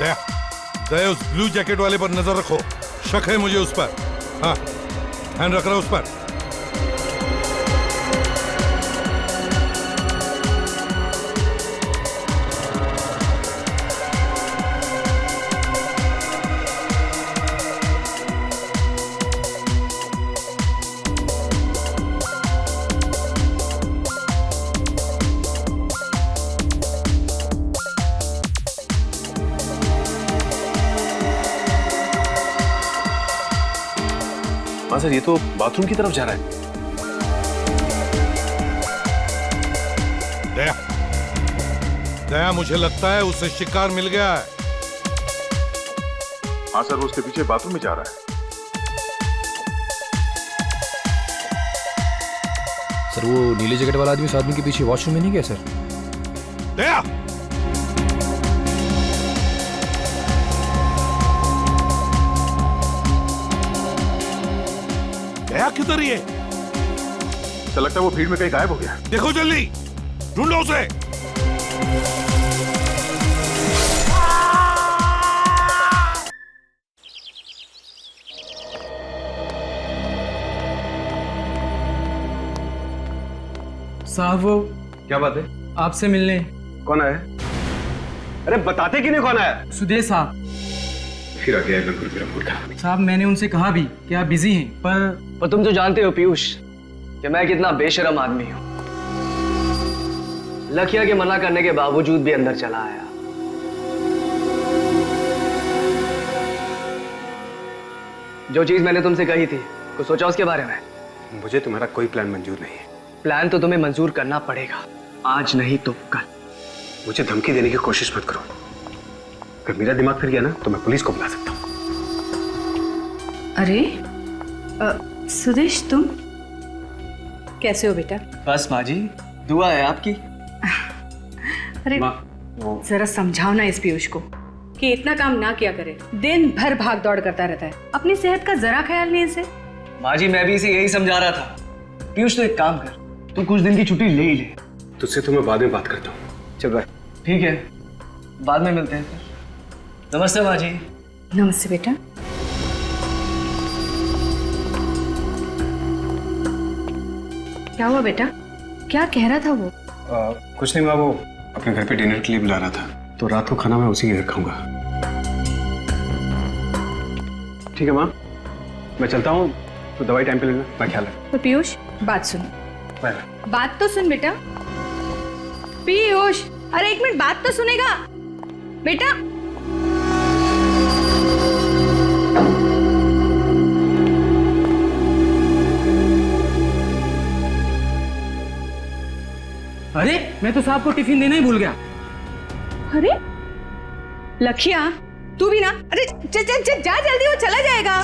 दया, दया उस blue jacket वाले पर नजर रखो, शक है मुझे उस पर। हाँ, ध्यान रख रहा उस पर। हाँ सर, ये तो बाथरूम की तरफ जा रहा है। दया, दया मुझे लगता है उसे शिकार मिल गया है। हाँ सर, वो उसके पीछे बाथरूम में जा रहा है। सर वो नीले जैकेट वाला आदमी उस आदमी के पीछे वॉशरूम में नहीं गया सर? दया, दया किधर ही है? तो लगता है वो भीड़ में कहीं गायब हो गया। देखो जल्दी, ढूंढो उसे। साहब वो क्या बात है? आपसे मिलने। कौन आया? अरे बताते कि नहीं कौन आया? सुदेश साहब। फिर आ गया बिल्कुल मेरा मूड खराब। साहब मैंने उनसे कहा भी कि आप बिजी हैं, पर तुम तो जानते हो पीयूष कि मैं कितना बेशरम आदमी हूं। लखिया के मना करने के बावजूद भी अंदर चला आया। जो चीज मैंने तुमसे कही थी, कुछ सोचा उसके बारे में? मुझे तुम्हारा कोई प्लान मंजूर नहीं है। प्लान तो तुम्हें मंजूर करना पड़ेगा, आज नहीं तो कल। मुझे धमकी देने की कोशिश मत करो। अगर मेरा दिमाग फिर गया ना तो मैं पुलिस को बुला सकता हूँ। अरे सुदेश, तुम कैसे हो बेटा? बस माँ जी, दुआ है आपकी। अरे जरा समझाओ ना इस पीयूष को कि इतना काम ना किया करे। दिन भर भाग दौड़ करता रहता है, अपनी सेहत का जरा ख्याल नहीं इसे। माँ जी मैं भी इसे यही समझा रहा था। पीयूष तो एक काम कर, तू कुछ दिन की छुट्टी ले ही ले। तुझसे तो मैं बाद में बात करता हूँ। चल बाय। ठीक है, बाद में मिलते हैं फिर। नमस्ते माँ जी। नमस्ते बेटा। क्या हुआ बेटा? क्या कह रहा था वो? कुछ नहीं माँ, वो अपने घर पे डिनर के लिए बुला रहा था, तो रात को खाना मैं उसी के घर खाऊंगा। ठीक है माँ, मैं चलता हूँ। तो दवाई टाइम पे लेना, मैं ख्याल रख। तो पीयूष बात सुन। बाय। बात तो सुन बेटा। पीयूष, अरे एक मिनट, बात तो सुनेगा बेटा। अरे मैं तो साहब को टिफिन देना ही भूल गया। अरे लखिया, तू भी ना। अरे जा जल्दी, वो चला जाएगा।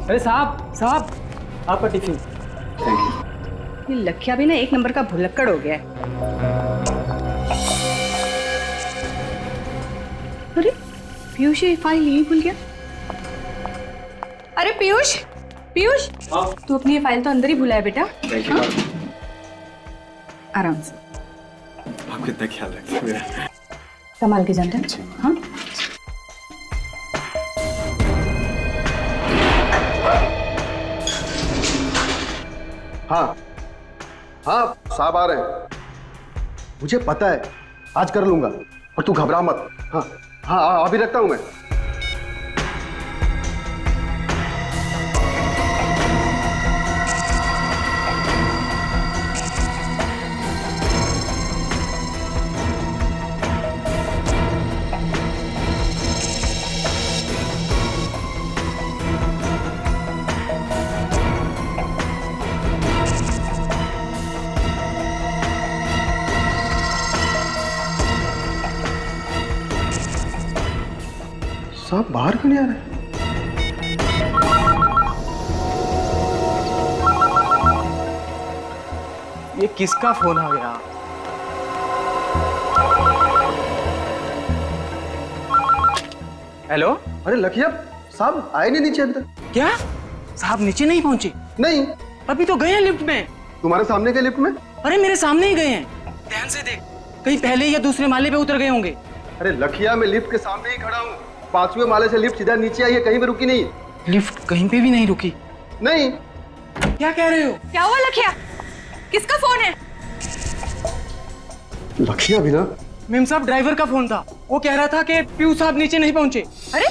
अरे साहब आपका टिफिन। ये लखिया भी ना एक नंबर का भुलक्कड़ हो गया है। अरे पीयूष ये फाइल यहीं भूल गया। अरे पीयूष, तू अपनी ये फाइल तो अंदर ही भूला है बेटा। Thank you. आराम से। आप कितना ख्याल रखते हैं मेरा। संभाल के जाना। हाँ हाँ हाँ, साहब आ रहे हैं। मुझे पता है, आज कर लूंगा, और तू घबरा मत। हाँ हाँ, अभी रखता हूं मैं। साहब बाहर क्यों नहीं आ रहे? ये किसका फोन आ गया? हेलो। अरे लखिया, साहब आए नहीं नीचे अभी तक। क्या साहब नीचे नहीं पहुंचे? नहीं। अभी तो गए हैं लिफ्ट में। तुम्हारे सामने के लिफ्ट में? अरे मेरे सामने ही गए हैं। ध्यान से देख, कहीं पहले या दूसरे माले पे उतर गए होंगे। अरे लखिया, मैं लिफ्ट के सामने ही खड़ा हूँ। 5वें माले से लिफ्ट सीधा नीचे आई है, कहीं भी रुकी नहीं। लिफ्ट कहीं पे भी नहीं रुकी। नहीं। क्या कह रहे हो? क्या हुआ लखिया? किसका फोन है? लखिया भी ना? मेम साहब, ड्राइवर का फोन था। वो कह रहा था कि पीयूष साहब नीचे नहीं पहुंचे। अरे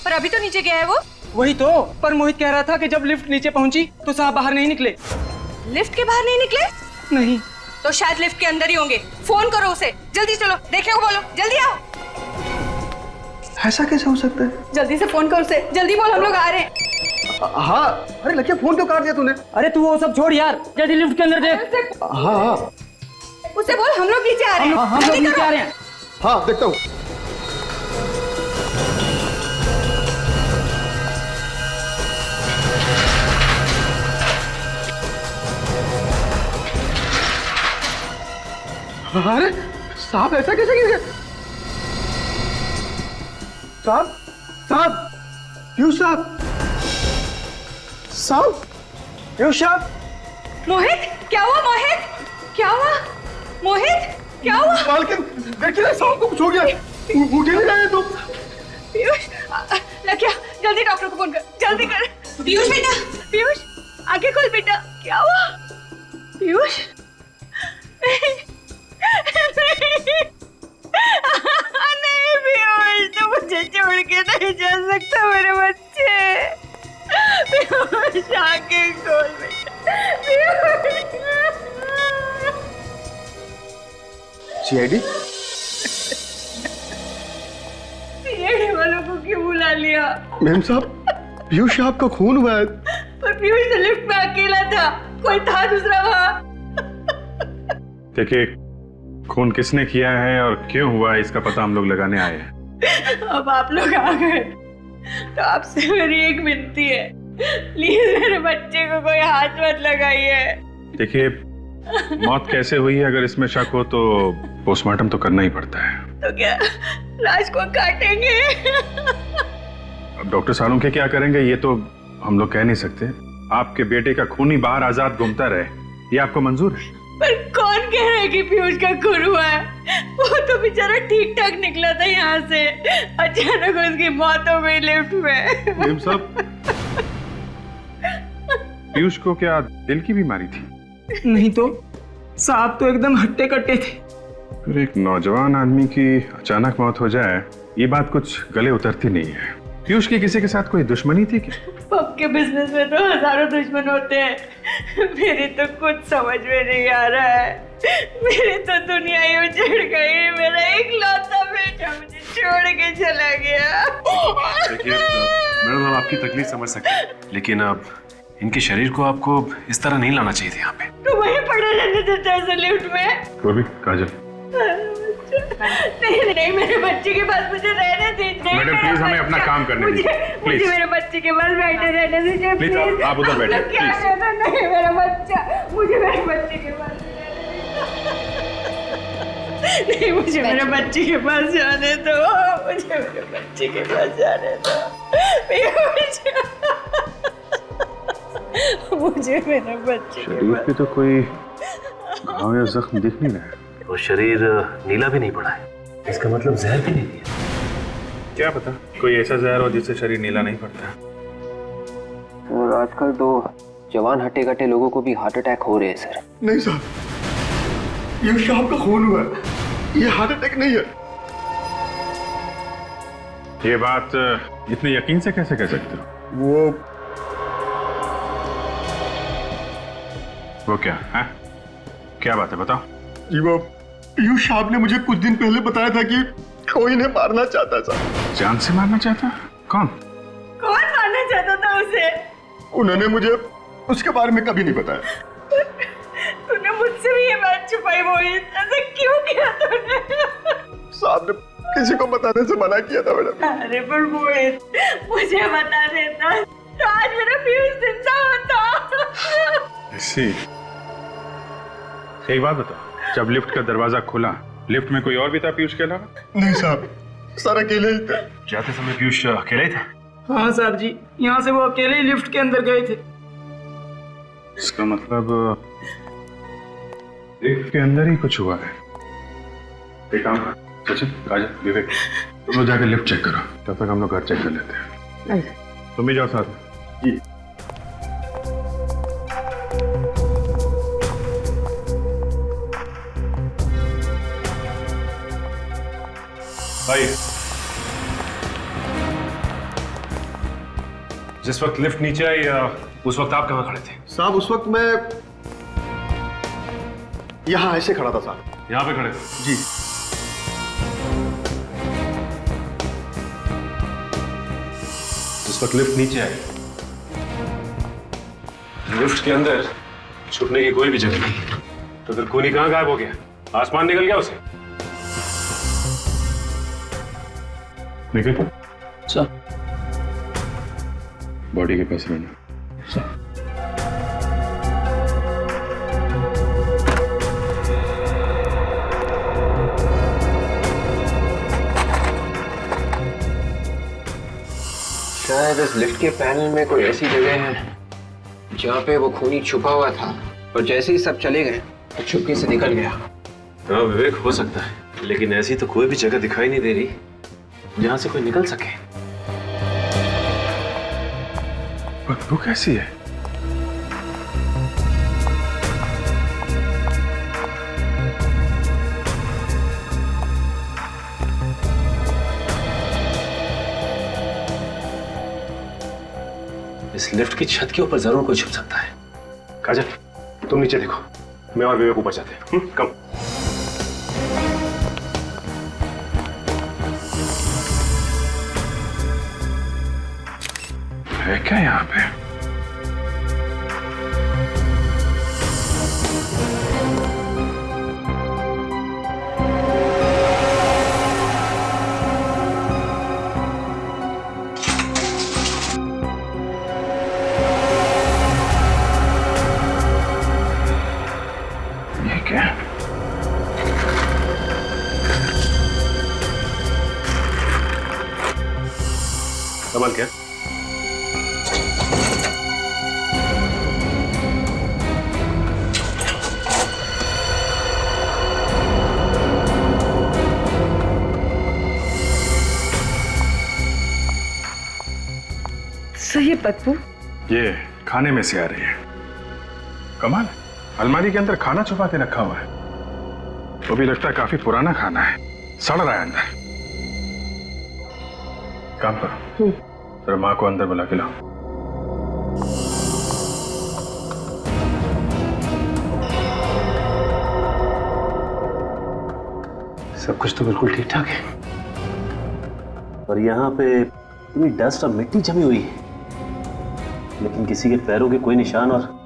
पर अभी तो नीचे गया है वो। वही तो, पर मोहित कह रहा था कि जब लिफ्ट नीचे पहुंची तो साहब बाहर नहीं निकले। लिफ्ट के बाहर नहीं निकले? नहीं तो शायद लिफ्ट के अंदर ही होंगे। फोन करो उसे, जल्दी चलो, देखने को बोलो, जल्दी आओ। ऐसा कैसे हो सकता है? जल्दी से फोन करो उसे, जल्दी बोल, हम लोग आ रहे हैं। हाँ। अरे लखिया, फोन क्यों काट दिया तूने? अरे तू वो सब छोड़ यार, जल्दी लिफ्ट के अंदर देख। हाँ हाँ उसे बोल हम लोग नीचे आ रहे हैं। हम लोग जल्दी नीचे करो। आ रहे हैं। हाँ, देखता हूँ। अरे साहब, ऐसा कैसे गिर गया? साहब, साहब, पीयूष साहब, साहब, पीयूष साहब। मोहित, क्या हुआ मोहित? क्या हुआ मोहित? क्या हुआ? मालकिन, देखिए ना, साहब को कुछ हो गया। उठ ही नहीं रहे तुम। पीयूष, लखिया, जल्दी डॉक्टर को फोन कर, जल्दी कर। पीयूष बेटा, पीयूष, आंखें खोल बेटा। क्या हुआ पीयूष? नहीं पीयूष, तो मुझे छोड़ के नहीं जा सकता मेरे बच्चे। पीयूष, आंखें खोल बेटा। सीआईडी? सीआईडी वालों को क्यों बुला लिया? मैम साहब, पीयूष साहब का खून हुआ है। पर पीयूष तो लिफ्ट में अकेला था, कोई था दूसरा वहाँ। देखिए, खून किसने किया है और क्यों हुआ है इसका पता हम लोग लगाने आए हैं। अब आप लोग आ गए तो आपसे मेरी एक विनती है, प्लीज मेरे बच्चे को कोई हाथ मत लगाइए। देखिए, मौत कैसे हुई है अगर इसमें शक हो तो पोस्टमार्टम तो करना ही पड़ता है। तो क्या लाश को काटेंगे? अब डॉक्टर सालुंखे क्या करेंगे ये तो हम लोग कह नहीं सकते। आपके बेटे का खून ही बाहर आजाद घूमता रहे, ये आपको मंजूर है? पर कौन कह रहा है कि पीयूष का खून हुआ है? वो तो बेचारा ठीक ठाक निकला था यहाँ से, अचानक उसकी मौत हो गई लिफ्ट में। मैम साहब, पीयूष को क्या दिल की बीमारी थी? नहीं तो, साहब तो एकदम हट्टे कट्टे थे। फिर एक नौजवान आदमी की अचानक मौत हो जाए, ये बात कुछ गले उतरती नहीं है। पीयूष की किसी के साथ कोई दुश्मनी थी क्या? पब के बिजनेस में तो हजारों दुश्मन होते हैं, मेरी तो कुछ समझ में नहीं आ रहा है। मेरी तो दुनिया ही उजड़ गई, मेरा इकलौता बेटा मुझे छोड़ के चला गया। देखिए मैडम, हम आपकी तकलीफ समझ सकते हैं, लेकिन अब इनके शरीर को आपको इस तरह नहीं लाना चाहिए था यहाँ पे। तो वहीं पड़े रहने देता है लिफ्ट में। वो भी काजल, नहीं नहीं, मेरे बच्चे के पास मुझे रहने दीजिए। मैडम प्लीज हमें अपना काम करने दीजिए, प्लीज। मुझे मेरे बच्चे के पास बैठे रहने दीजिए प्लीज, आप उधर बैठिए, क्या प्लीज। कहता नहीं मेरा बच्चा, मुझे मेरे बच्चे के पास नहीं, मुझे मेरे बच्चे के पास जाने दो, मुझे मेरे बच्चे के पास जाने दो। मुझे मेरे बच्चे के शरीर पे तो कोई घाव या जख्म दिख नहीं रहा है। और शरीर नीला भी नहीं पड़ा है, इसका मतलब जहर भी नहीं दिया। क्या पता कोई ऐसा जहर हो जिससे शरीर नीला नहीं पड़ता। और आजकल तो जवान हट्टे कट्टे लोगों को भी हार्ट अटैक हो रहे हैं सर। नहीं साहब, पीयूष साहब का खून हुआ है, ये हार्ट अटैक नहीं है। ये बात इतने यकीन से कैसे कह सकते हो? वो क्या है? क्या बात है, बताओ। जी वो पीयूष साहब ने मुझे कुछ दिन पहले बताया था कि कोई इन्हें मारना चाहता था। जान से मारना चाहता? कौन? कौन मारना चाहता था उसे? उन्होंने मुझे उसके बारे में कभी नहीं बताया। तूने मुझसे भी ये बात छुपाई मोहित, ऐसा क्यों किया तूने? साहब ने किसी को बताने से मना किया था मैडम। अरे पर मोहित, मुझे बता देता तो आज मेरा पीयूष जिंदा होता। ऐसी एक बात बताओ, जब लिफ्ट का दरवाजा खुला, लिफ्ट में कोई और भी था पीयूष के अलावा? नहीं साहब, सर अकेले ही थे। जाते समय पीयूष अकेले ही था? हाँ साहब जी, यहाँ से वो अकेले ही लिफ्ट के अंदर गए थे। इसका मतलब लिफ्ट के अंदर ही कुछ हुआ है। एक काम कर, सचिन, काजल, विवेक, तुम लोग जाकर लिफ्ट चेक करो, तब तक हम लोग घर चेक कर लेते हैं। तुम भी जाओ साथ में। जी। भाई, जिस वक्त लिफ्ट नीचे आई उस वक्त आप कहाँ खड़े थे? साहब उस वक्त मैं यहाँ ऐसे खड़ा था साहब। यहाँ पे खड़े थे? जी। जिस वक्त लिफ्ट नीचे आई, लिफ्ट के अंदर छुपने की कोई भी जगह नहीं, तो फिर खूनी कहाँ गायब हो गया? आसमान निकल गया उसे? निकल सर। बॉडी के पास रहना। शायद इस लिफ्ट के पैनल में कोई ऐसी जगह है जहाँ पे वो खूनी छुपा हुआ था और जैसे ही सब चले गए तो चुपके से निकल गया। हाँ विवेक, हो सकता है, लेकिन ऐसी तो कोई भी जगह दिखाई नहीं दे रही जहां से कोई निकल सके। बदबू कैसी है? इस लिफ्ट की छत के ऊपर जरूर कोई छुप सकता है। काजल, तुम नीचे देखो, मैं और विवेक ऊपर जाते हैं। कम। है क्या यहाँ पे? ये क्या? कमाल क्या? सही बदबू। ये खाने में से आ रही है। कमाल, अलमारी के अंदर खाना छुपा के रखा हुआ है। वो भी लगता है काफी पुराना खाना है, सड़ रहा है अंदर। काम करो, जरा माँ को अंदर बुला के लाओ। सब कुछ तो बिल्कुल ठीक ठाक है, और यहाँ पे इतनी डस्ट और मिट्टी जमी हुई है, लेकिन किसी के पैरों के कोई निशान और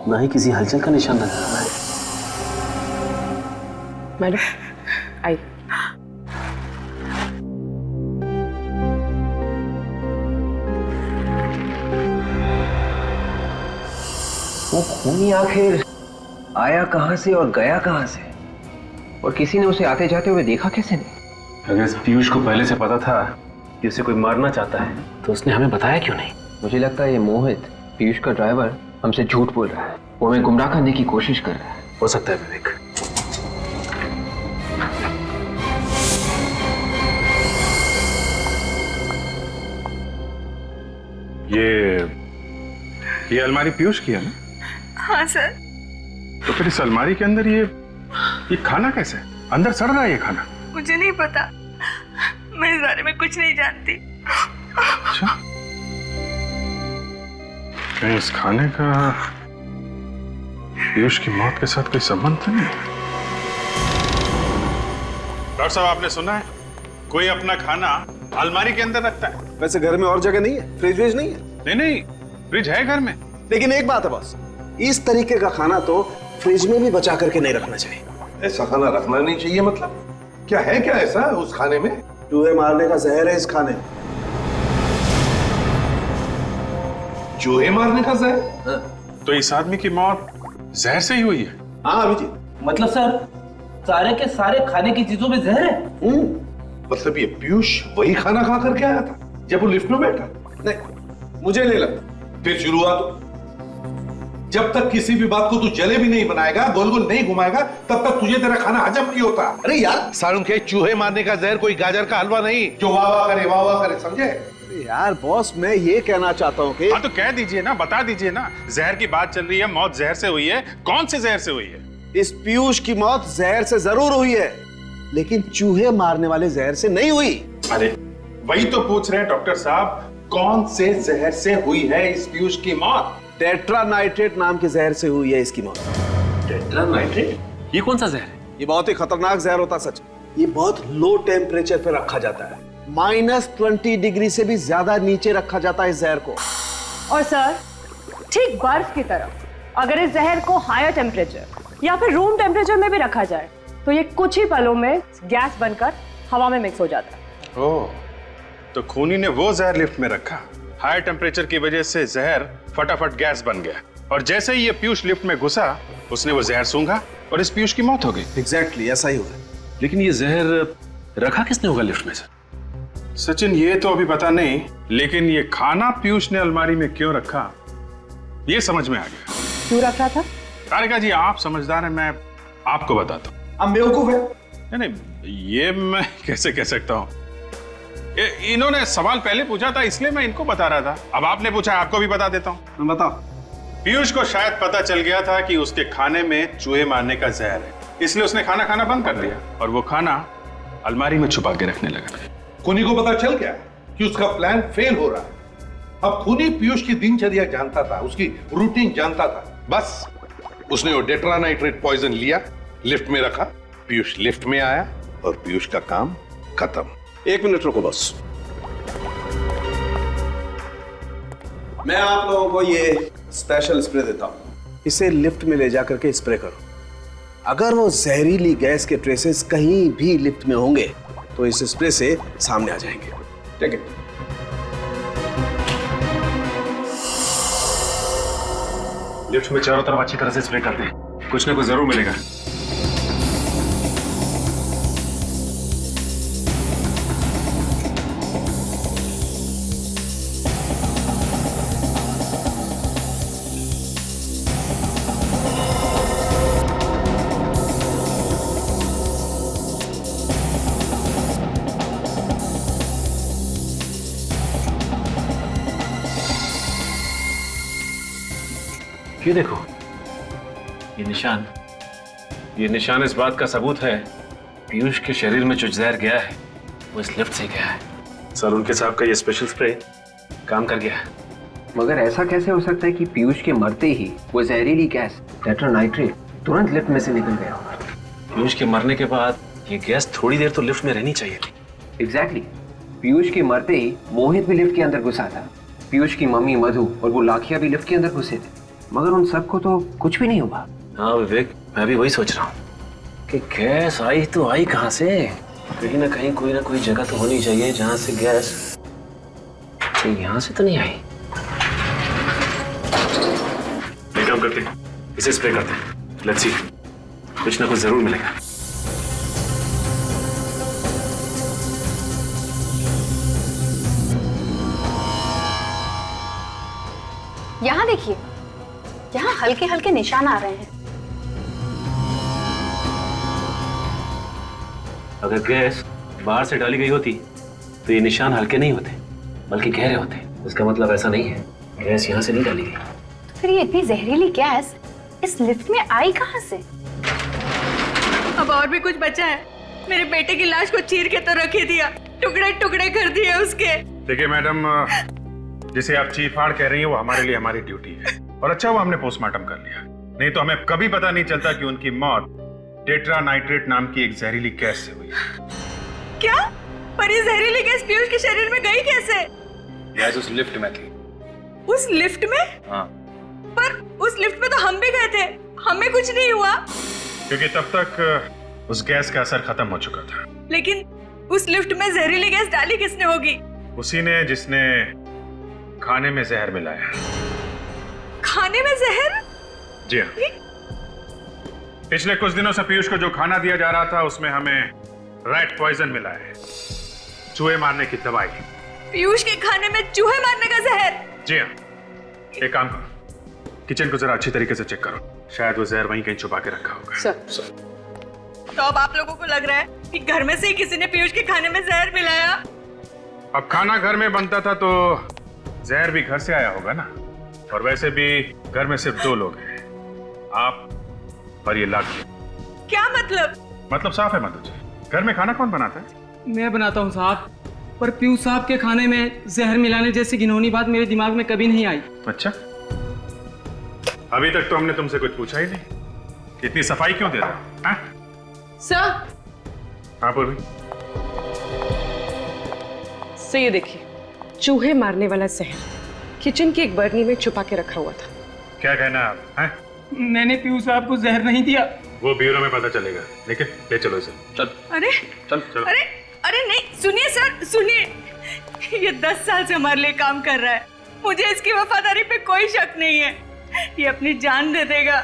ना ही किसी हलचल का निशान नजर आ रहा है। मैडम आई। वो खूनी आखिर आया कहां से और गया कहां से, और किसी ने उसे आते जाते हुए देखा कैसे नहीं? अगर इस पीयूष को पहले से पता था कि उसे कोई मारना चाहता है, तो उसने हमें बताया क्यों नहीं? मुझे लगता है ये मोहित, पीयूष का ड्राइवर, हमसे झूठ बोल रहा है। वो हमें गुमराह करने की कोशिश कर रहा है। हो सकता है विवेक। ये अलमारी पीयूष की है ना? हाँ सर। तो फिर इस अलमारी के अंदर ये खाना कैसे अंदर सड़ रहा है? ये खाना मुझे नहीं पता, मैं इस बारे में कुछ नहीं जानती। अच्छा, कहीं इस खाने का पीयूष की मौत के साथ कोई संबंध तो नहीं? डॉक्टर साहब, आपने सुना है कोई अपना खाना अलमारी के अंदर रखता है? वैसे घर में और जगह नहीं है, फ्रिज व्रिज नहीं है। नहीं, फ्रिज है घर में। लेकिन एक बात है बॉस, इस तरीके का खाना तो फ्रिज में भी बचा करके नहीं रखना चाहिए। ऐसा खाना रखना नहीं चाहिए मतलब? क्या है क्या ऐसा उस खाने में? चूहे मारने का जहर है इस खाने में। चूहे मारने का जहर? तो इस आदमी की मौत जहर से ही हुई है? हाँ अभिजीत। मतलब सर, सारे के सारे खाने की चीजों में जहर है? मतलब ये पीयूष वही खाना खा करके आया था जब वो लिफ्ट में बैठा? नहीं, मुझे नहीं लगता। फिर शुरुआत? जब तक किसी भी बात को तू जलेबी नहीं बनाएगा, गोल गोल नहीं घुमाएगा, तब तक तुझे तेरा खाना हजम नहीं होता। अरे यार सारुण के चूहे मारने का जहर कोई गाजर का हलवा नहीं जो वाह वाह करे, समझे? यार बॉस, मैं ये कहना चाहता हूँ कि हाँ तो कह दीजिए ना, बता दीजिए ना। जहर की बात चल रही है, मौत जहर से हुई है। कौन से जहर से हुई है? इस पीयूष की मौत जहर से जरूर हुई है, लेकिन चूहे मारने वाले जहर से नहीं हुई। अरे वही तो पूछ रहे हैं डॉक्टर साहब, कौन से जहर से हुई है इस पीयूष की मौत? टेट्रानाइट्रेट नाम के जहर से हुई है इसकी मौत। टेट्रानाइट्रेट? ये कौन सा जहर है? ये बहुत ही खतरनाक जहर होता सच। ये बहुत लो टेम्परेचर पे रखा जाता है, -20 डिग्री से भी ज्यादा नीचे रखा जाता है इस जहर को। और सर, ठीक बर्फ की तरह अगर इस जहर को हायर टेम्परेचर या फिर रूम टेम्परेचर में भी रखा जाए तो ये कुछ ही पलों में गैस बनकर हवा में मिक्स हो जाता है। ओह, तो खूनी ने वो जहर लिफ्ट में रखा, हाई टेम्परेचर की वजह से जहर फटाफट गैस बन गया, और जैसे ही ये पीयूष लिफ्ट में घुसा उसने वो जहर सूंघा और इस पीयूष की मौत हो गई। एग्जैक्टली ऐसा ही हुआ। लेकिन ये जहर रखा किसने होगा लिफ्ट में सर? सचिन, ये तो अभी पता नहीं, लेकिन ये खाना पीयूष ने अलमारी में क्यों रखा ये समझ में आ गया। क्यों रख रहा था? तारिका जी, आप समझदार हैं, मैं आपको बताता हूँ। अब बेवकूफ है। नहीं, ये मैं कैसे कह सकता हूँ? इन्होंने सवाल पहले पूछा था इसलिए मैं इनको बता रहा था। अब आपने पूछा, आपको भी बता देता हूँ। बताओ। पीयूष को शायद पता चल गया था कि उसके खाने में चूहे मारने का जहर है, इसलिए उसने खाना खाना बंद कर दिया और वो खाना अलमारी में छुपा के रखने लगा। खूनी को पता चल गया कि उसका प्लान फेल हो रहा है। अब खूनी पीयूष की दिनचर्या जानता था, उसकी रूटीन जानता था। बस उसने वो टेट्रानाइट्रेट पॉइजन लिया, लिफ्ट में रखा, पीयूष लिफ्ट में आया और पीयूष का काम खत्म। 1 मिनट रुको बस, मैं आप लोगों को ये स्पेशल स्प्रे देता हूं। इसे लिफ्ट में ले जाकर के स्प्रे करो। अगर वो जहरीली गैस के ट्रेसेस कहीं भी लिफ्ट में होंगे तो इस स्प्रे से सामने आ जाएंगे। ठीक है? लिफ्ट में चारों तरफ अच्छी तरह से स्प्रे कर दें, कुछ ना कुछ जरूर मिलेगा। ये देखो, ये निशान इस बात का सबूत है पीयूष के शरीर में जो जहर गया है वो इस लिफ्ट से गया है। सर, उनके साहब का ये स्पेशल स्प्रे काम कर गया। मगर ऐसा कैसे हो सकता है कि पीयूष के मरते ही वो जहरीली गैस टेट्रानाइट्रेट तुरंत लिफ्ट में से निकल गया होगा? पीयूष के मरने के बाद ये गैस थोड़ी देर तो लिफ्ट में रहनी चाहिए थी। एग्जैक्टली। पीयूष के मरते ही मोहित भी लिफ्ट के अंदर घुसा था, पीयूष की मम्मी मधु और वो लाखिया भी लिफ्ट के अंदर घुसे थे, मगर उन सबको तो कुछ भी नहीं हुआ। हाँ विवेक, मैं भी वही सोच रहा हूँ कि गैस आई तो आई कहाँ से? कहीं ना कहीं कोई ना कोई जगह तो होनी चाहिए जहाँ से गैस, यहाँ से तो नहीं आई। एक काम करते हैं, इसे स्प्रे करते हैं, लेट्स सी, कुछ ना कुछ जरूर मिलेगा। यहाँ देखिए, यहाँ हल्के हल्के निशान आ रहे हैं। अगर गैस बाहर से डाली गई होती तो ये निशान हल्के नहीं होते बल्कि गहरे होते। इसका मतलब ऐसा नहीं है गैस यहाँ से नहीं डाली गई। तो फिर ये इतनी जहरीली गैस इस लिफ्ट में आई कहाँ से? अब और भी कुछ बचा है? मेरे बेटे की लाश को चीर के तो रख ही दिया, टुकड़े टुकड़े कर दिए उसके। देखिए मैडम, जिसे आप चीर-फाड़ कह रही हैं वो हमारे लिए हमारी ड्यूटी है, और अच्छा हुआ हमने पोस्टमार्टम कर लिया, नहीं तो हमें कभी पता नहीं चलता कि उनकी मौत टेट्रानाइट्रेट नाम की एक जहरीली गैस से हुई। क्या? पर ये जहरीली गैस पीयूष के शरीर में गई कैसे? गैस उस लिफ्ट में थी। उस लिफ्ट में? हाँ। पर उस लिफ्ट में तो हम भी गए थे, हमें कुछ नहीं हुआ। क्योंकि तब तक उस गैस का असर खत्म हो चुका था। लेकिन उस लिफ्ट में जहरीली गैस डाली किसने होगी? उसी ने जिसने खाने में जहर मिलाया। खाने में जहर? जी हाँ। पिछले कुछ दिनों से पीयूष को जो खाना दिया जा रहा था उसमें हमें रैट पॉइजन मिला है, चूहे मारने की दवाई। पीयूष के खाने में चूहे मारने का जहर? जी हाँ। एक काम करो, किचन को जरा अच्छी तरीके से चेक करो, शायद वो जहर वहीं कहीं छुपा के रखा होगा। सर तो अब आप लोगों को लग रहा है कि घर में से ही किसी ने पीयूष के खाने में जहर मिलाया? अब खाना घर में बनता था तो जहर भी घर से आया होगा ना। और वैसे भी घर में सिर्फ 2 लोग हैं, आप और ये लाखी। क्या मतलब? मतलब साफ है मधु जी, घर में खाना कौन बनाता है? मैं बनाता हूँ साहब, पर पीयूष साहब के खाने में जहर मिलाने जैसी घिनौनी बात मेरे दिमाग में कभी नहीं आई। अच्छा, अभी तक तो हमने तुमसे कुछ पूछा ही नहीं, इतनी सफाई क्यों दे रहे हो? हाँ? सर हाँ पूर्वी, से ये देखिए, चूहे मारने वाला जहर किचन की एक बर्नी में छुपा के रखा हुआ था। क्या कहना है आप? हैं? मैंने पीयूष साहब को जहर नहीं दिया। वो ब्यूरो में पता चलेगा, लेकिन ले चलो इसे। चल अरे चल चल। अरे अरे नहीं, सुनिए सर सुनिए, ये 10 साल से हमारे लिए काम कर रहा है, मुझे इसकी वफादारी पे कोई शक नहीं है। ये अपनी जान दे देगा,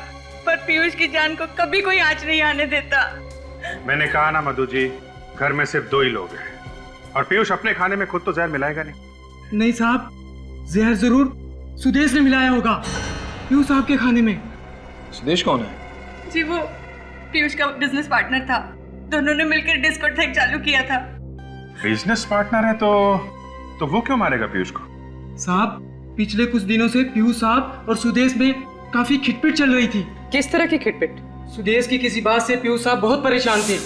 पर पीयूष की जान को कभी कोई आंच नहीं आने देता। मैंने कहा ना मधु जी, घर में सिर्फ 2 ही लोग हैं, और पीयूष अपने खाने में खुद तो जहर मिलाएगा नहीं। नहीं साहब, जहर जरूर सुदेश ने मिलाया होगा पीयूष साहब के खाने में। सुदेश कौन है? जी वो पीयूष का बिजनेस पार्टनर था, दोनों ने मिलकर डिस्कोटेक चालू किया था। बिजनेस पार्टनर है तो वो क्यों मारेगा पीयूष को? साहब, पिछले कुछ दिनों से पीयूष साहब और सुदेश में काफी खिटपिट चल रही थी। किस तरह की खिटपिट? सुदेश की किसी बात से पीयूष साहब बहुत परेशान थे,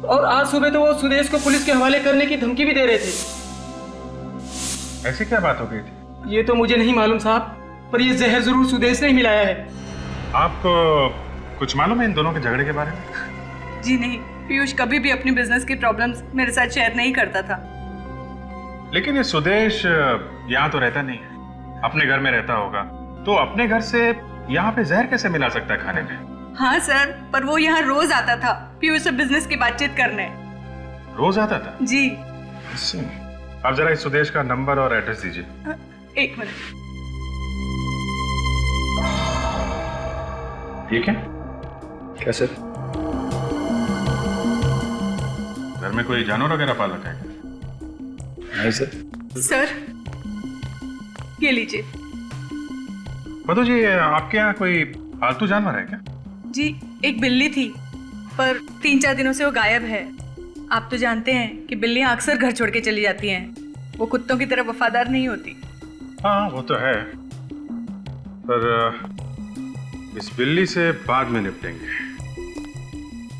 और आज सुबह तो वो सुदेश को पुलिस के हवाले करने की धमकी भी दे रहे थे। ऐसी क्या बात हो गई थी? ये तो मुझे नहीं मालूम साहब, पर ये जहर जरूर सुदेश ने ही मिलाया है। आपको कुछ मालूम है इन दोनों के झगड़े के बारे में? जी नहीं, पीयूष कभी भी अपनी बिजनेस की प्रॉब्लम्स मेरे साथ शेयर नहीं करता था। लेकिन ये सुदेश यहाँ तो रहता नहीं है, अपने घर में रहता होगा, तो अपने घर से यहाँ पे जहर कैसे मिला सकता है खाने में? हाँ सर, पर वो यहाँ रोज आता था पीयूष से बिजनेस की बातचीत करने। रोज आता था? जी। आप जरा इस सुदेश का नंबर और एड्रेस दीजिए। 1 मिनट। ठीक है? क्या सर? घर में कोई जानवर वगैरह पाल रखा है? नहीं सर। सर ये लीजिए। मधु जी, आपके यहाँ कोई पालतू जानवर है क्या? जी एक बिल्ली थी, पर 3-4 दिनों से वो गायब है। आप तो जानते हैं कि बिल्लियां अक्सर घर छोड़ के चली जाती हैं, वो कुत्तों की तरह वफादार नहीं होती। हाँ वो तो है, पर इस बिल्ली से बाद में निपटेंगे,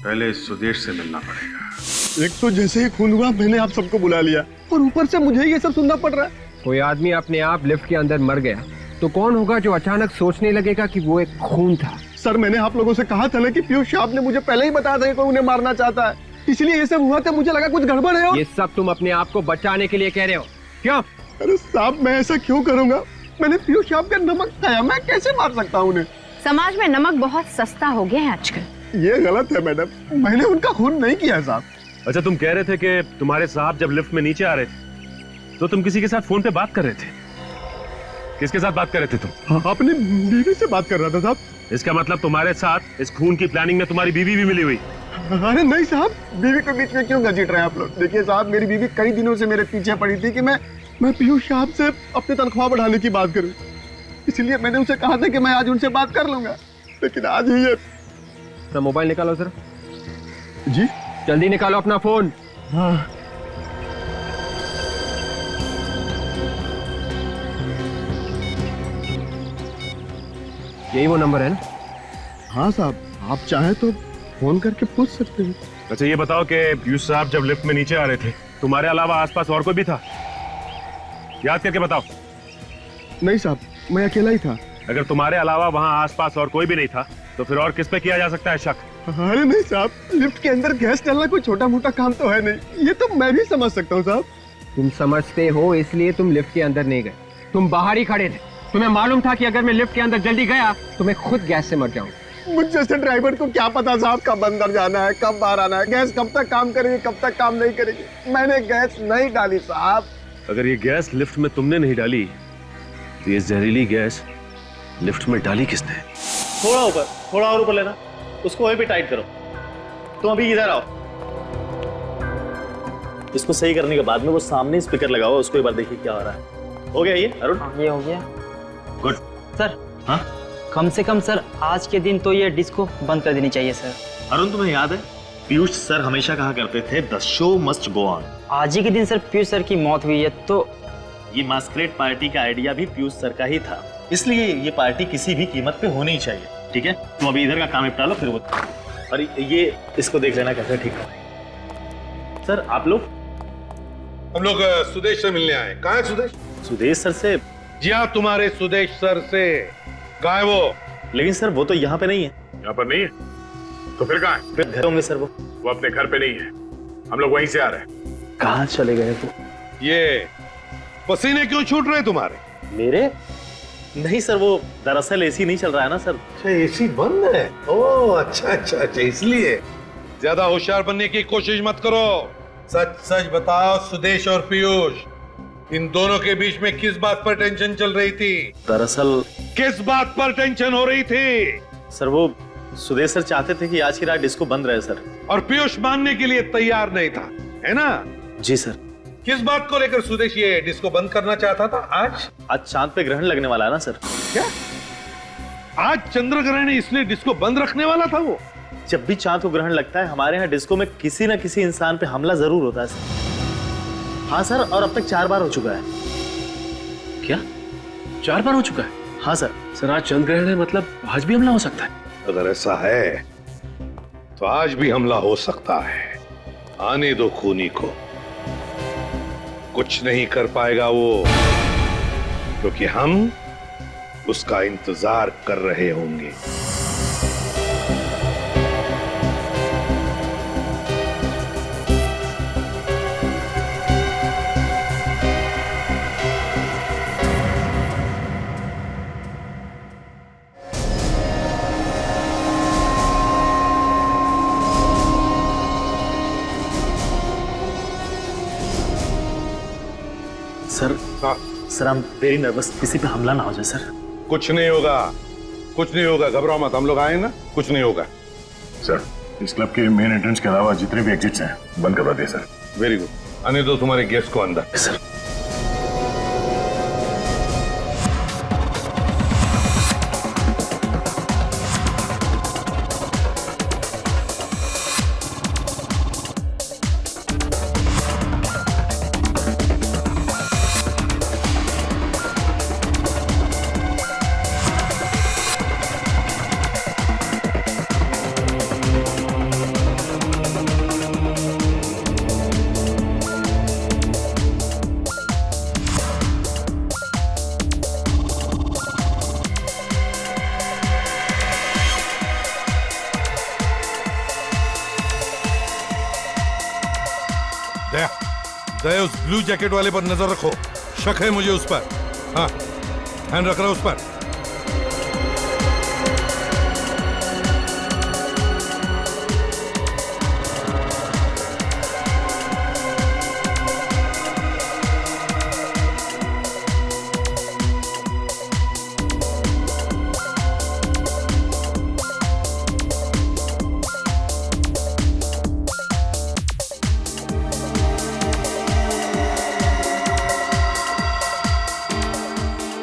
पहले इस सुदेश से मिलना पड़ेगा। एक तो जैसे ही खून हुआ मैंने आप सबको बुला लिया, और ऊपर से मुझे ये सब सुनना पड़ रहा है। कोई आदमी अपने आप लिफ्ट के अंदर मर गया तो कौन होगा जो अचानक सोचने लगेगा कि वो एक खून था? सर मैंने आप लोगों से कहा था ना कि पीयूष साहब ने मुझे पहले ही बताया था कि कोई उन्हें मारना चाहता है, इसलिए ये सब हुआ था। मुझे लगा कुछ गड़बड़ है। ये सब तुम अपने आप को बचाने के लिए कह रहे हो क्यों? अरे साहब, मैं ऐसा क्यों करूंगा? मैंने पीयूष साहब का नमक खाया, मैं कैसे मार सकता हूँ उन्हें? समाज में नमक बहुत सस्ता हो गया है आजकल। ये गलत है मैडम, मैंने उनका खून नहीं किया साहब। अच्छा, तुम कह रहे थे कि तुम्हारे साहब जब लिफ्ट में नीचे आ रहे थे तो तुम किसी के साथ फोन पे बात कर रहे थे। किसके साथ बात कर रहे थे तुम? हाँ, अपनी बीवी से बात कर रहा था साहब। इसका मतलब तुम्हारे साथ इस खून की प्लानिंग में तुम्हारी बीवी भी मिली हुई? अरे नहीं साहब, बीवी के बीच में क्यों घसीट रहे हैं आप लोग? देखिए साहब, मेरी बीवी कई दिनों से मेरे पीछे पड़ी थी कि मैं पीयूष साहब से अपनी तनख्वाह बढ़ाने की बात करूं, इसलिए मैंने उनसे कहा था कि मैं आज उनसे बात कर लूंगा, लेकिन आज ही ये। अपना मोबाइल निकालो सर। जी जल्दी निकालो अपना फोन। हाँ। यही वो नंबर है ना? हाँ साहब, आप चाहे तो फोन करके पूछ सकते हैं। अच्छा ये बताओ कि पीयूष साहब जब लिफ्ट में नीचे आ रहे थे तुम्हारे अलावा आसपास और कोई भी था? याद करके बताओ। नहीं साहब, मैं अकेला ही था। अगर तुम्हारे अलावा वहाँ आसपास और कोई भी नहीं था तो फिर और किस पे किया जा सकता है शक? अरे नहीं साहब, लिफ्ट के अंदर गैस डालना कोई छोटा मोटा काम तो है नहीं, ये तो मैं भी समझ सकता हूँ साहब। तुम समझते हो इसलिए तुम लिफ्ट के अंदर नहीं गए, तुम बाहर ही खड़े थे। तुम्हें मालूम था कि अगर मैं लिफ्ट के अंदर जल्दी गया तो मैं खुद गैस से मर जाऊंगा। मुझ जैसे ड्राइवर को क्या पता साहब कब अंदर जाना है, कब बाहर आना है, गैस कब तक काम करेगी, कब तक काम नहीं करेगी। मैंने गैस नहीं डाली साहब। अगर ये गैस लिफ्ट में तुमने नहीं डाली तो ये जहरीली गैस लिफ्ट में डाली किसने? थोड़ा और ऊपर लेना, उसको वहीं पे टाइट करो। तुम अभी इधर आओ। इसको सही करने के बाद में वो सामने स्पीकर लगाओ, उसको एक बार देखिए क्या हो रहा है। हो गया ये अरुण? ये हो गया। गुड सर हाँ? कम से कम सर आज के दिन तो ये डिस्को बंद कर देनी चाहिए सर। अरुण तुम्हें याद है पीयूष सर हमेशा कहा करते थे the show must go on. आज ही के दिन सर पीयूष सर की मौत हुई है तो ये मास्करेड पार्टी का आइडिया भी पीयूष सर का ही था, इसलिए ये पार्टी किसी भी कीमत पे होनी चाहिए। ठीक है, तुम अभी इधर का काम निपटा लो, फिर वो और ये इसको देख लेना कैसे ठीक है। सर आप लोग? हम लोग सुदेश से मिलने आए। कहाँ है सुदेश? सुदेश सर से? जी हाँ, तुम्हारे सुदेश सर से। कहाँ है वो? लेकिन सर वो तो यहाँ पे नहीं है। यहाँ पर नहीं है तो फिर कहाँ है? फिर घर होंगे सर। वो अपने घर पे नहीं है, हम लोग वहीं से आ रहे हैं। कहाँ चले गए वो? ये पसीने क्यों छूट रहे तुम्हारे? मेरे? नहीं सर, वो दरअसल एसी नहीं चल रहा है ना सर। अच्छा एसी बंद है? ओह अच्छा अच्छा अच्छा, इसलिए। ज्यादा होशियार बनने की कोशिश मत करो। सच सच बताओ सुदेश और पीयूष, इन दोनों के बीच में किस बात पर टेंशन चल रही थी? दरअसल किस बात पर टेंशन हो रही थी? सर वो सुदेश सर चाहते थे कि आज की रात डिस्को बंद रहे सर। और पीयूष मानने के लिए तैयार नहीं था, है ना? जी सर। किस बात को लेकर सुदेश ये डिस्को बंद करना चाहता था आज? आज चांद पे ग्रहण लगने वाला है ना सर। क्या? आज चंद्र ग्रहण है इसलिए डिस्को बंद रखने वाला था वो? जब भी चांद को ग्रहण लगता है हमारे यहाँ डिस्को में किसी न किसी इंसान पे हमला जरूर होता है सर। हाँ सर, और अब तक 4 बार हो चुका है। क्या 4 बार हो चुका है? हाँ सर। सर आज चंद्र ग्रहण है, मतलब आज भी हमला हो सकता है। अगर ऐसा है तो आज भी हमला हो सकता है। आने दो खूनी को, कुछ नहीं कर पाएगा वो, क्योंकि हम उसका इंतजार कर रहे होंगे। सर सर हम वेरी नर्वस, किसी पे हमला ना हो जाए सर। कुछ नहीं होगा, कुछ नहीं होगा, घबराओ मत, हम लोग आए ना, कुछ नहीं होगा। सर इस क्लब के मेन एंट्रेंस के अलावा जितने भी एग्जिट्स हैं बंद करवा दिए सर। वेरी गुड, आने दो तुम्हारे गेस्ट को अंदर। सर दया उस ब्लू जैकेट वाले पर नजर रखो, शक है मुझे उस पर। हाँ ध्यान रख रहा उस पर।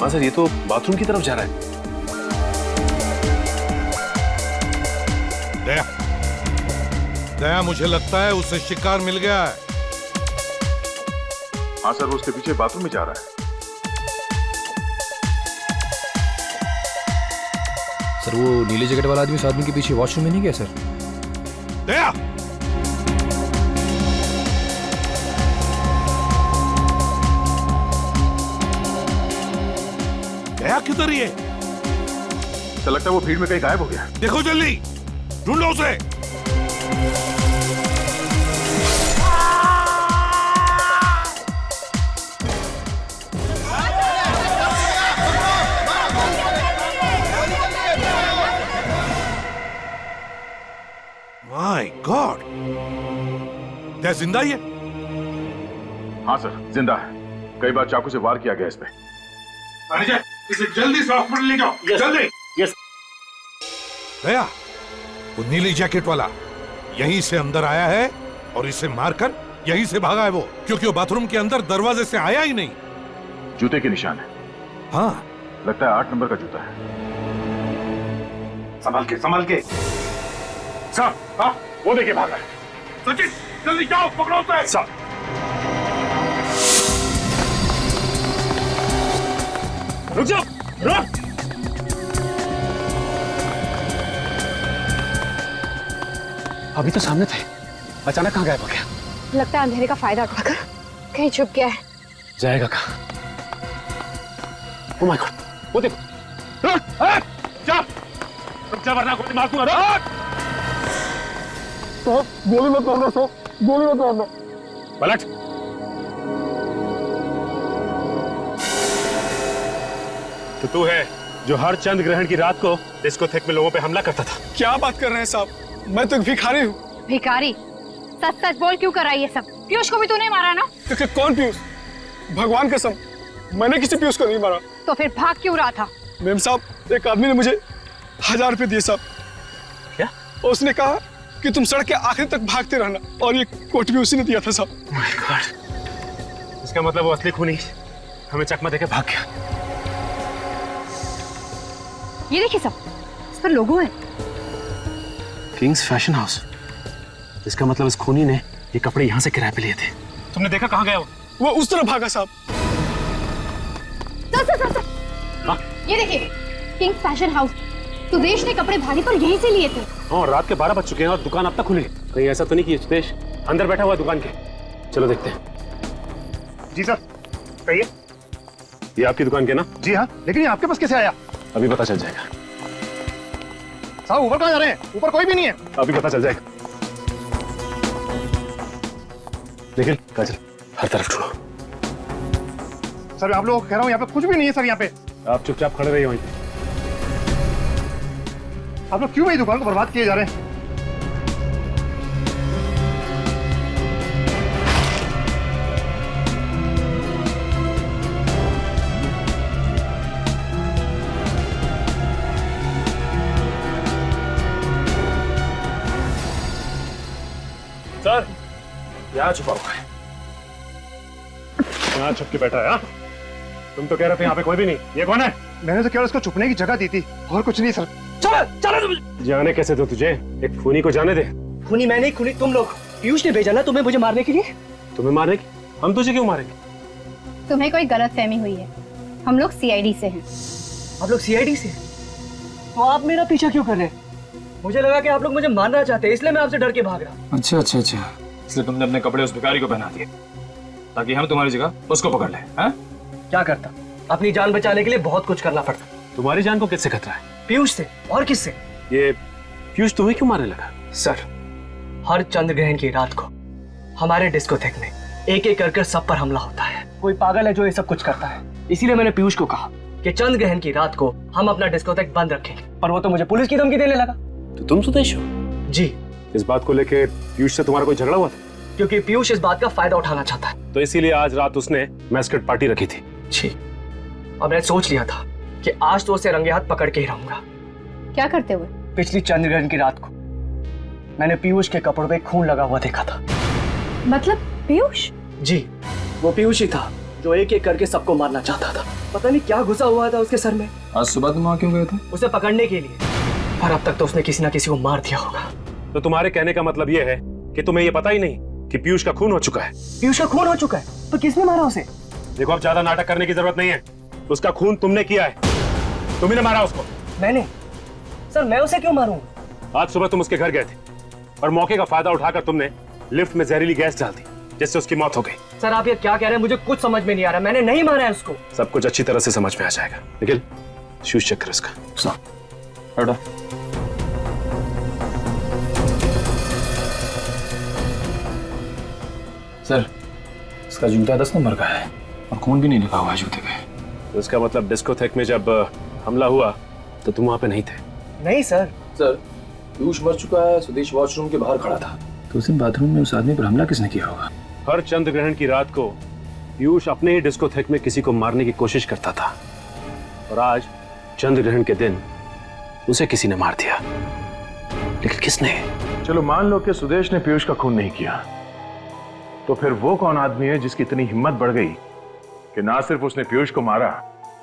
हाँ सर, ये तो बाथरूम की तरफ जा रहा है। दया, दया मुझे लगता है उसे शिकार मिल गया है। हाँ सर, वो उसके पीछे बाथरूम में जा रहा है। सर वो नीले जैकेट वाला आदमी उस आदमी के पीछे वॉशरूम में नहीं गया सर? दया दया किधर ही है? ऐसा लगता है वो भीड़ में कहीं गायब हो गया। देखो जल्दी, ढूंढो उसे। माय गॉड, क्या जिंदा ही है? हाँ सर, जिंदा है। कई बार चाकू से वार किया गया इस पे। इसे जल्दी से हॉस्पिटल ले जाओ, जल्दी। यस। दया, वो नीली जैकेट वाला यहीं से अंदर आया है और इसे मारकर यहीं से भागा है वो, क्योंकि वो बाथरूम के अंदर दरवाजे से आया ही नहीं। जूते के निशान है। हाँ, लगता है 8 नंबर का जूता है। संभाल के साहब। हाँ, वो देखिए भाग रहा है। सचिन जल्दी जाओ, पकड़ो उसे। साहब रुक जाओ, रुक। अभी तो सामने थे, अचानक कहाँ गायब हो गया? लगता है अंधेरे का फायदा उठाकर कहीं छुप गया है। जाएगा कहाँ? ओह माय गॉड, वो देखो। रुक, रुक जा वरना गोली मार दूंगा। रुक। साहब गोली मत मारना, साहब गोली मत मारना। पलट। तो तू है जो हर चंद्र ग्रहण की रात को डिस्कोथेक में लोगों पे हमला करता था। क्या बात कर रहे हैं साहब, मैं तो एक भिखारी हूँ। भिखारी? सच सच बोल, क्यों कर रहा है ये सब? पीयूष को भी तूने मारा ना? कौन पीयूष? भगवान कसम मैंने किसी पीयूष को नहीं मारा। तो फिर भाग क्यों रहा था? मैम साहब, एक आदमी ने मुझे 1000 रुपए दिए साहब। क्या? उसने कहा कि तुम सड़क के आखिर तक भागते रहना, और ये कोट भी उसी ने दिया था साहब। माय गॉड, इसका मतलब वो असली खूनी हमें चकमा देके भाग गया। ये देखिए सब, इस पर लोगो है। Kings fashion house. इसका मतलब इस खूनी ने ये कपड़े यहाँ से किराए पे लिए थे। तुमने देखा कहाँ गया वो उस तरफ भागा साहब। सर, ये देखिए, किंग्स फैशन हाउस। सुदेश ने कपड़े भारी पर यहीं से लिए थे। हाँ, रात के 12 बज चुके हैं और दुकान अब तक खुली। कहीं ऐसा तो नहीं कि सुदेश अंदर बैठा हुआ दुकान के? चलो देखते हैं। जी सर, कहिए। ये आपकी दुकान के ना? जी हाँ, लेकिन ये आपके पास कैसे आया? अभी पता चल जाएगा। साहब ऊपर कहाँ जा रहे हैं? ऊपर कोई भी नहीं है। अभी पता चल जाएगा। निखिल, काजल, हर तरफ ढूंढो। सर आप लोग कह रहा हूँ यहाँ पे कुछ भी नहीं है सर। यहाँ पे आप चुपचाप खड़े रहिए वहीं पे। आप लोग क्यों मेरी दुकान को बर्बाद किए जा रहे हैं? सर, यहाँ छुपा हुआ है। यहाँ छुप के बैठा है। हाँ? तुम तो कह रहे थे यहाँ पे कोई भी नहीं। ये कौन है? मैंने तो केवल उसको छुपने की जगह दी थी और कुछ नहीं सर। चलो जाने कैसे दो तुझे? एक खूनी को जाने दे। खूनी मैं नहीं, खूनी तुम लोग। पीयूष ने भेजा ना तुम्हें मुझे मारने के लिए। तुम्हें मारने की? हम तुझे क्यों मारेंगे? तुम्हें कोई गलतफहमी हुई है। हम लोग सीआईडी से हैं। आप लोग सीआईडी से? तो आप मेरा पीछा क्यों कर रहे हैं? मुझे लगा कि आप लोग मुझे मारना चाहते हैं, इसलिए मैं आपसे डर के भाग रहा। अच्छा, इसलिए तुमने अपने कपड़े उस भिखारी को पहना दिए ताकि हम तुम्हारी जगह उसको पकड़ लें। हाँ? क्या करता? अपनी जान बचाने के लिए बहुत कुछ करना पड़ता। तुम्हारी जान को किससे खतरा है? पीयूष से। और किससे? ये पीयूष तुम्हें क्यों मारने लगा? सर, हर चंद्र ग्रहण की रात को हमारे डिस्कोथेक में एक एक कर सब पर हमला होता है। कोई पागल है जो ये सब कुछ करता है। इसीलिए मैंने पीयूष को कहा कि चंद्र ग्रहण की रात को हम अपना डिस्कोथेक बंद रखेंगे, पर वो तो मुझे पुलिस की धमकी देने लगा। तो तुम सुदेश हो? जी। इस बात को लेकर पीयूष से तुम्हारा कोई झगड़ा हुआ था? क्योंकि पीयूष इस बात का फायदा उठाना चाहता है, तो इसीलिए आज रात उसने मैस्कट पार्टी रखी थी। जी। और मैंने सोच लिया था कि आज तो उसे रंगे हाथ पकड़ के ही रहूंगा। क्या करते हुए? पिछली चंद्र ग्रहण की रात को मैंने पीयूष के कपड़ों पे खून लगा हुआ देखा था। मतलब पीयूष? जी, वो पीयूष ही था जो एक एक करके सबको मारना चाहता था। पता नहीं क्या घुसा हुआ था उसके सर में। आज सुबह तुम वहां क्यों गए थे? उसे पकड़ने के लिए, पर अब तक तो उसने किसी ना किसी को मार दिया होगा। तो तुम्हारे कहने का मतलब यह है कि तुम्हें यह पता ही नहीं कि पीयूष का खून हो चुका है? पीयूष का खून हो चुका है? तो किसने मारा उसे? देखो, अब ज्यादा नाटक करने की जरूरत नहीं है। उसका खून तुमने किया है, तुमने मारा उसको। मैंने? सर मैं उसे क्यों मारूं? आज सुबह तुम उसके घर गए थे और मौके का फायदा उठाकर तुमने लिफ्ट में जहरीली गैस डाल दी, जिससे उसकी मौत हो गई। सर आप ये क्या कह रहे हैं? मुझे कुछ समझ में नहीं आ रहा। मैंने नहीं मारा है उसको। सब कुछ अच्छी तरह से समझ में आ जाएगा। निखिल, शूज चेक कर इसका। हटो। सर, इसका जूता 10 नंबर का है और खून भी नहीं लिखा हुआ है जूते पे। तो इसका मतलब डिस्कोथेक में जब हमला हुआ तो तुम वहां पे नहीं थे? नहीं सर। सर, पीयूष मर चुका है। सुदेश वॉशरूम के बाहर खड़ा था, तो उस दिन बाथरूम में उस आदमी पर हमला किसने किया होगा? हर चंद्र ग्रहण की रात को पीयूष अपने ही डिस्कोथेक में किसी को मारने की कोशिश करता था, और आज चंद्र ग्रहण के दिन उसे किसी ने मार दिया। लेकिन किसने? चलो मान लो कि सुदेश ने पीयूष का खून नहीं किया, तो फिर वो कौन आदमी है जिसकी इतनी हिम्मत बढ़ गई कि ना सिर्फ उसने पीयूष को मारा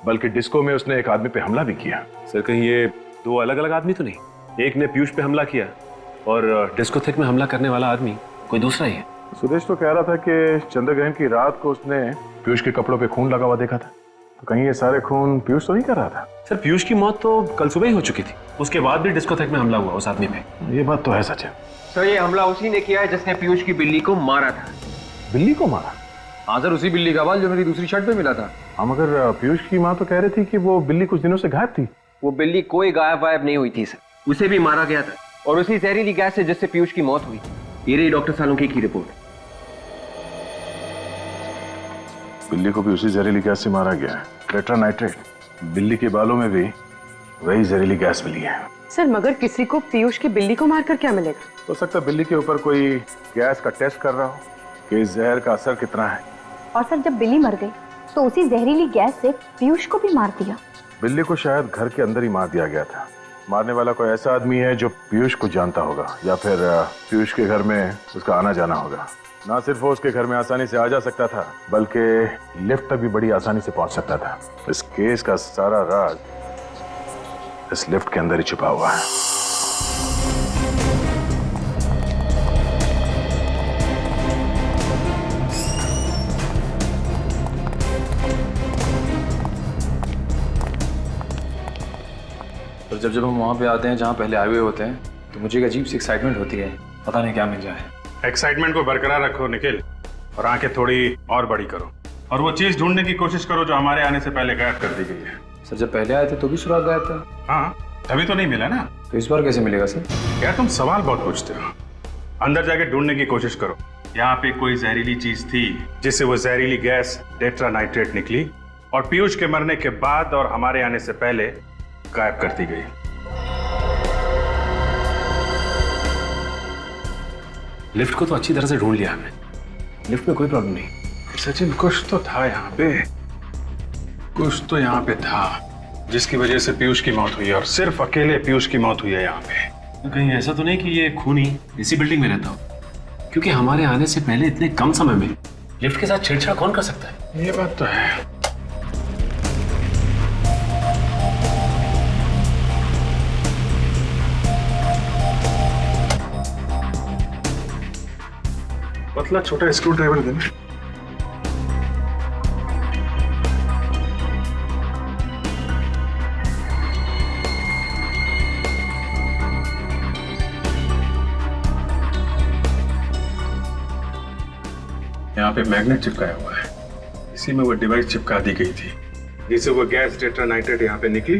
बल्कि डिस्को में उसने एक आदमी पे हमला भी किया? सर, कहीं ये दो अलग अलग आदमी तो नहीं। एक ने पीयूष पे हमला किया और डिस्कोथेक में हमला करने वाला आदमी कोई दूसरा ही है। सुदेश तो कह रहा था कि चंद्रग्रहण की रात को उसने पीयूष के कपड़ों पे खून लगा हुआ देखा था। तो कहीं ये सारे खून पीयूष तो नहीं कर रहा था? सर पीयूष की मौत तो कल सुबह ही हो चुकी थी, उसके बाद भी डिस्कोथेक में हमला हुआ उस आदमी पे। ये बात तो है सचिन। सर ये हमला उसी ने किया है जिसने पीयूष की बिल्ली को मारा था। बिल्ली को मारा? हाँ सर, उसी बिल्ली का बाल जो मेरी दूसरी शर्ट पे मिला था। हाँ मगर पीयूष की माँ तो कह रही थी कि वो बिल्ली कुछ दिनों से गायब थी। वो बिल्ली कोई गायब वायब नहीं हुई थी सर, उसे भी मारा गया था और उसी जहरीली गैस से जिससे पीयूष की मौत हुई। ये रही डॉक्टर सालुंके की रिपोर्ट। बिल्ली को भी उसी जहरीली गैस से मारा गया है, टेट्रा नाइट्रेट। बिल्ली के बालों में भी वही जहरीली गैस मिली है। सर मगर किसी को पीयूष की बिल्ली को मारकर क्या मिलेगा? हो सकता है बिल्ली के ऊपर कोई गैस का टेस्ट कर रहा हो कि इस जहर का असर कितना है। और सर जब बिल्ली मर गई तो उसी जहरीली गैस से पीयूष को भी मार दिया। बिल्ली को शायद घर के अंदर ही मार दिया गया था। मारने वाला कोई ऐसा आदमी है जो पीयूष को जानता होगा या फिर पीयूष के घर में उसका आना जाना होगा। ना सिर्फ वो उसके घर में आसानी से आ जा सकता था बल्कि लिफ्ट तक भी बड़ी आसानी से पहुंच सकता था। इस केस का सारा राज इस लिफ्ट के अंदर ही छुपा हुआ है। और जब हम वहाँ पे आते हैं जहाँ पहले आए हुए होते हैं तो मुझे एक अजीब सी एक्साइटमेंट होती है, पता नहीं क्या मिल जाए। एक्साइटमेंट को बरकरार रखो निखिल, और आंखें थोड़ी और बड़ी करो और वो चीज ढूंढने की कोशिश करो जो हमारे आने से पहले गायब कर दी गई है। सर जब पहले आए थे तो भी सुराग गायब था। हाँ तभी तो नहीं मिला ना। तो इस बार कैसे मिलेगा सर? यार तुम सवाल बहुत पूछते हो। अंदर जाके ढूंढने की कोशिश करो। यहाँ पे कोई जहरीली चीज थी जिससे वो जहरीली गैस टेट्रा नाइट्रेट निकली और पीयूष के मरने के बाद और हमारे आने से पहले गायब कर दी गई। लिफ्ट को तो अच्छी तरह से ढूंढ लिया हमने, लिफ्ट में कोई प्रॉब्लम नहीं। सचिन कुछ तो था यहाँ पे, कुछ तो यहाँ पे था जिसकी वजह से पीयूष की मौत हुई है और सिर्फ अकेले पीयूष की मौत हुई है यहाँ पे। कहीं ऐसा तो नहीं कि ये खूनी इसी बिल्डिंग में रहता हो, क्योंकि हमारे आने से पहले इतने कम समय में लिफ्ट के साथ छेड़छाड़ कौन कर सकता है? ये बात तो है। पतला छोटा स्क्रू ड्राइवर देना। यहाँ पे मैग्नेट चिपकाया हुआ है, इसी में वो डिवाइस चिपका दी गई थी जिससे वो गैस टेट्रा नाइट्रेट यहाँ पे निकली,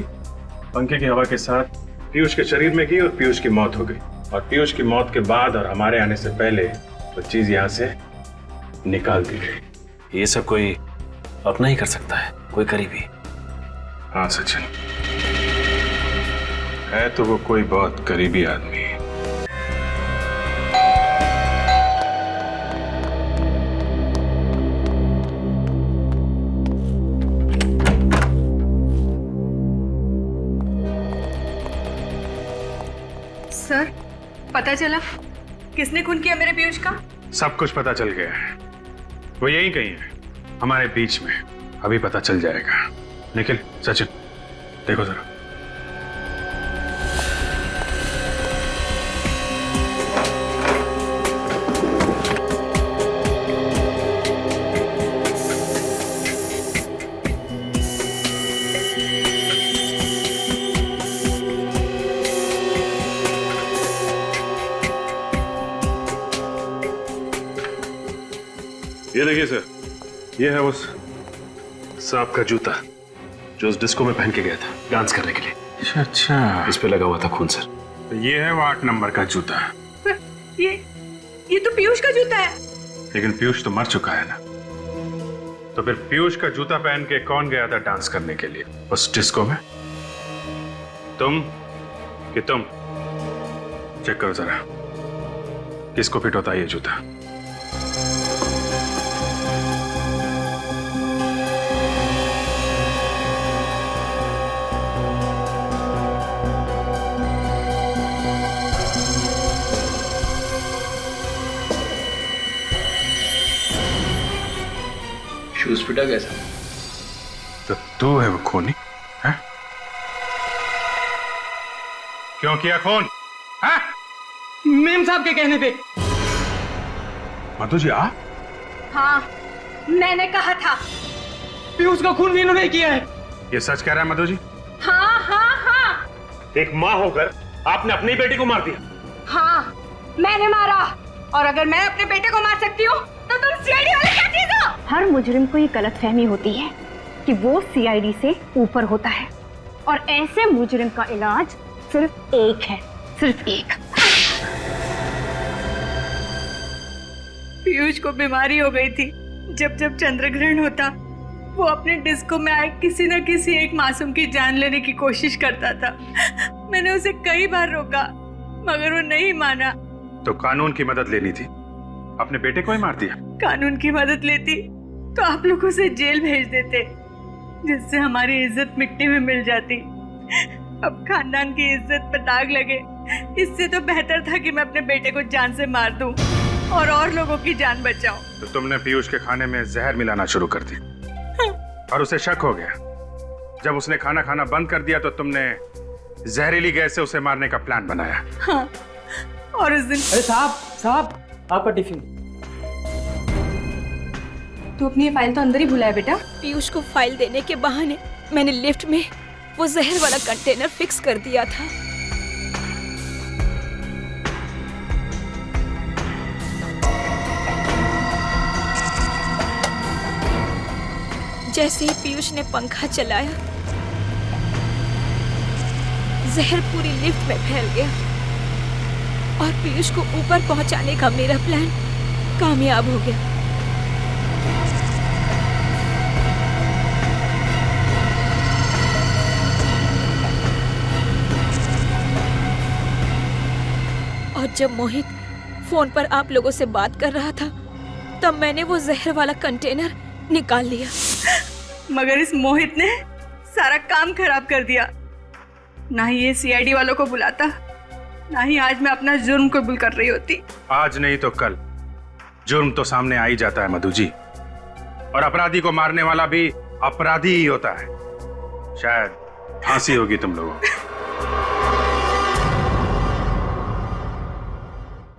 पंखे की हवा के साथ पीयूष के शरीर में गई और पीयूष की मौत हो गई। और पीयूष की मौत के बाद और हमारे आने से पहले वो चीज यहाँ से निकाल दी गई। ये सब कोई अपना ही कर सकता है, कोई करीबी। हाँ सचिन, है तो वो कोई बहुत करीबी आदमी। सर पता चला किसने खून किया मेरे पीयूष का? सब कुछ पता चल गया है, वो यही कहीं है हमारे बीच में, अभी पता चल जाएगा। निखिल, सचिन देखो जरा। ये देखिए सर, ये है उस सांप का जूता जो उस डिस्को में पहन के गया था डांस करने के लिए। अच्छा, इस पे लगा हुआ था खून सर। तो ये है वो 8 नंबर का जूता। ये तो पीयूष का जूता है। लेकिन पीयूष तो मर चुका है ना, तो फिर पीयूष का जूता पहन के कौन गया था डांस करने के लिए उस डिस्को में? तुम कि तुम? चेक करो जरा किसको फिट होता है ये जूता। शूज फिटा कैसा? तो तू है वो खूनी है? क्यों किया खून? हाँ? मेम साहब के कहने पे। मधु जी आप? हाँ, मैंने कहा था। पीयूष का खून भी इन्होंने किया है। ये सच कह रहा है मधु जी? हाँ हाँ हाँ एक माँ होकर आपने अपनी बेटी को मार दिया। हाँ, मैंने मारा। और अगर मैं अपने बेटे को मार सकती हूँ तो तुम सीआईडी वाले क्या चीज हो? हर मुजरिम को ये गलतफहमी होती है कि वो सीआईडी से ऊपर होता है, और ऐसे मुजरिम का इलाज सिर्फ एक है, सिर्फ एक। पीयूष को बीमारी हो गई थी। जब जब चंद्र ग्रहण होता, वो अपने डिस्को में आए किसी न किसी एक मासूम की जान लेने की कोशिश करता था। मैंने उसे कई बार रोका, मगर वो नहीं माना। तो कानून की मदद लेनी थी, अपने बेटे को ही मार दिया। कानून की मदद लेती तो आप लोग उसे जेल भेज देते, जिससे हमारी इज्जत मिट्टी में मिल जाती। अब खानदान की इज्जत पर दाग लगे, इससे तो बेहतर था कि मैं अपने बेटे को जान से मार दूं और लोगों की जान बचाऊं। तो तुमने पीयूष के खाने में जहर मिलाना शुरू कर दी और उसे शक हो गया। जब उसने खाना खाना बंद कर दिया तो तुमने जहरीली गैस से उसे मारने का प्लान बनाया। हाँ, और उस दिन। अरे साहब आपका टिफिन। तू अपनी ये फाइल तो अंदर ही भुलाया बेटा। पीयूष को फाइल देने के बहाने मैंने लिफ्ट में वो जहर वाला कंटेनर फिक्स कर दिया था। जैसे ही पीयूष ने पंखा चलाया, जहर पूरी लिफ्ट में फैल गया और पीयूष को ऊपर पहुंचाने का मेरा प्लान कामयाब हो गया। और जब मोहित फोन पर आप लोगों से बात कर रहा था, तब मैंने वो जहर वाला कंटेनर निकाल लिया। मगर इस मोहित ने सारा काम खराब कर दिया। ना ही ये सीआईडी वालों को बुलाता, ना ही आज मैं अपना जुर्म कबूल कर रही होती। आज नहीं तो कल जुर्म तो सामने आ ही जाता है मधु जी, और अपराधी को मारने वाला भी अपराधी ही होता है। शायद फांसी होगी तुम लोगों को।